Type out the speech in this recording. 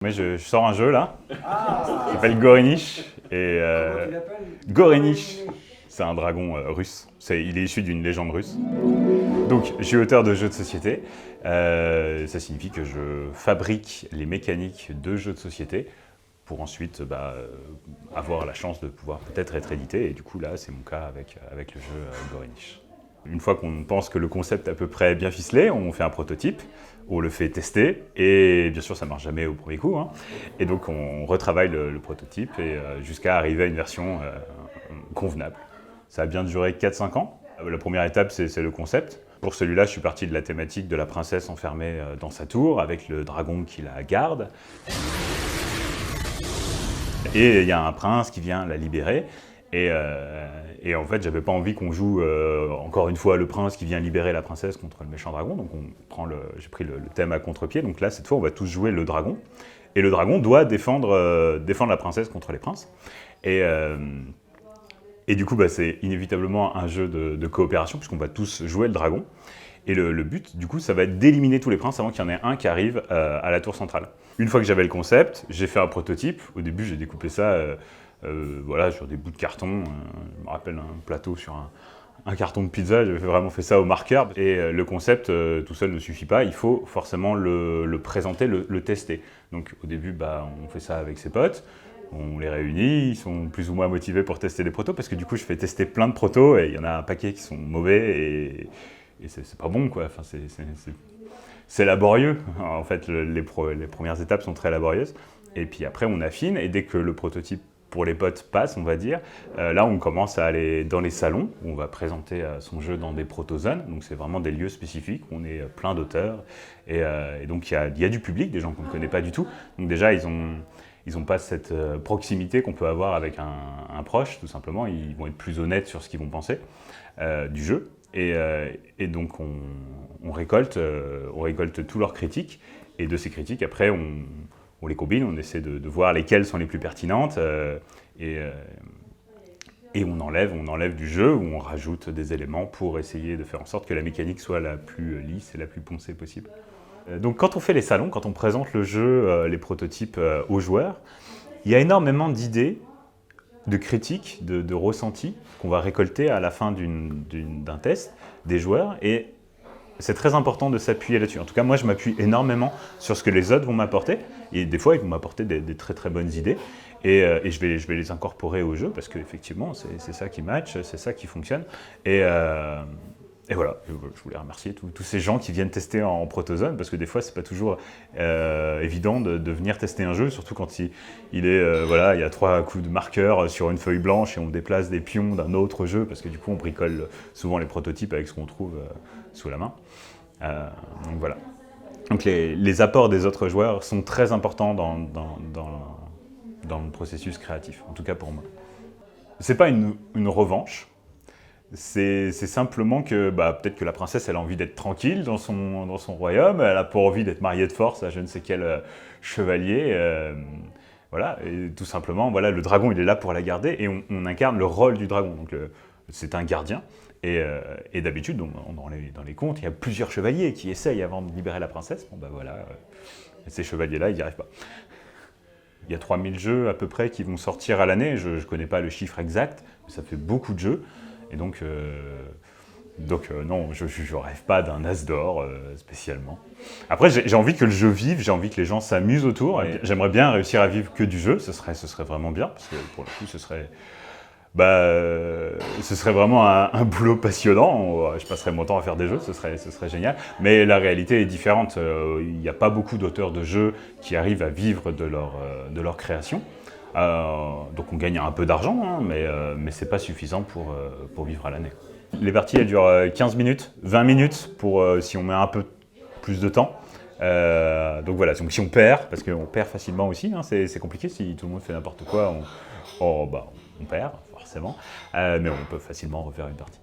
Mais je sors un jeu là, qui s'appelle Gorenysh. Et Gorenysh, c'est un dragon russe. Il est issu d'une légende russe. Donc, je suis auteur de jeux de société. Ça signifie que je fabrique les mécaniques de jeux de société pour ensuite avoir la chance de pouvoir peut-être être édité. Et du coup, là, c'est mon cas avec le jeu Gorenysh. Une fois qu'on pense que le concept est à peu près bien ficelé, on fait un prototype, on le fait tester, et bien sûr ça ne marche jamais au premier coup, hein. Et donc on retravaille le prototype jusqu'à arriver à une version convenable. Ça a bien duré 4-5 ans. La première étape, c'est le concept. Pour celui-là, je suis parti de la thématique de la princesse enfermée dans sa tour, avec le dragon qui la garde. Et il y a un prince qui vient la libérer. Et en fait, j'avais pas envie qu'on joue encore une fois le prince qui vient libérer la princesse contre le méchant dragon. Donc j'ai pris le thème à contre-pied. Donc là, cette fois, on va tous jouer le dragon. Et le dragon doit défendre la princesse contre les princes. Et du coup, c'est inévitablement un jeu de coopération, puisqu'on va tous jouer le dragon. Et le but, du coup, ça va être d'éliminer tous les princes avant qu'il y en ait un qui arrive à la tour centrale. Une fois que j'avais le concept, j'ai fait un prototype. Au début, j'ai découpé ça sur des bouts de carton. Je me rappelle un plateau sur un carton de pizza. J'avais vraiment fait ça au marqueur. Et le concept tout seul ne suffit pas. Il faut forcément le présenter, le tester. Donc au début, on fait ça avec ses potes. On les réunit, ils sont plus ou moins motivés pour tester les protos, parce que du coup, je fais tester plein de protos, et il y en a un paquet qui sont mauvais, et c'est pas bon, quoi. Enfin, c'est laborieux. En fait, les premières étapes sont très laborieuses. Et puis après, on affine, et dès que le prototype pour les potes passe, on va dire, là, on commence à aller dans les salons, où on va présenter son jeu dans des protozones. Donc, c'est vraiment des lieux spécifiques, où on est plein d'auteurs. Et donc, il y a du public, des gens qu'on ne connaît pas du tout. Donc déjà, ils n'ont pas cette proximité qu'on peut avoir avec un proche, tout simplement. Ils vont être plus honnêtes sur ce qu'ils vont penser du jeu. Et donc, on récolte toutes leurs critiques. Et de ces critiques, après, on les combine, on essaie de voir lesquelles sont les plus pertinentes. Et on enlève du jeu, ou on rajoute des éléments pour essayer de faire en sorte que la mécanique soit la plus lisse et la plus poncée possible. Donc quand on fait les salons, quand on présente le jeu, les prototypes aux joueurs, il y a énormément d'idées, de critiques, de ressentis qu'on va récolter à la fin d'un test des joueurs, et c'est très important de s'appuyer là-dessus. En tout cas, moi je m'appuie énormément sur ce que les autres vont m'apporter, et des fois ils vont m'apporter des très très bonnes idées, et je vais les incorporer au jeu, parce qu'effectivement c'est ça qui match, c'est ça qui fonctionne. Et voilà, je voulais remercier tous ces gens qui viennent tester en protozone, parce que des fois, c'est pas toujours évident de venir tester un jeu, surtout quand il y a 3 coups de marqueur sur une feuille blanche et on déplace des pions d'un autre jeu, parce que du coup, on bricole souvent les prototypes avec ce qu'on trouve sous la main. Donc voilà. Donc les apports des autres joueurs sont très importants dans le processus créatif, en tout cas pour moi. C'est pas une revanche. C'est simplement que peut-être que la princesse elle a envie d'être tranquille dans son royaume, elle n'a pas envie d'être mariée de force à je ne sais quel chevalier. Voilà, et tout simplement, voilà, le dragon il est là pour la garder, et on incarne le rôle du dragon. Donc c'est un gardien, et d'habitude dans les contes, il y a plusieurs chevaliers qui essayent avant de libérer la princesse. Ces chevaliers-là, ils n'y arrivent pas. Il y a 3000 jeux à peu près qui vont sortir à l'année, je ne connais pas le chiffre exact, mais ça fait beaucoup de jeux. Et donc non, je ne rêve pas d'un as d'or spécialement. Après, j'ai envie que le jeu vive, j'ai envie que les gens s'amusent autour. J'aimerais bien réussir à vivre que du jeu, ce serait vraiment bien, parce que pour le coup, ce serait vraiment un boulot passionnant. Je passerais mon temps à faire des jeux, ce serait génial. Mais la réalité est différente. Il n'y a pas beaucoup d'auteurs de jeux qui arrivent à vivre de leur création. Donc on gagne un peu d'argent, hein, mais c'est pas suffisant pour vivre à l'année. Les parties elles durent 15 minutes, 20 minutes si on met un peu plus de temps. Donc voilà, donc si on perd, parce qu'on perd facilement aussi, hein, c'est compliqué, si tout le monde fait n'importe quoi, on perd forcément, mais on peut facilement refaire une partie.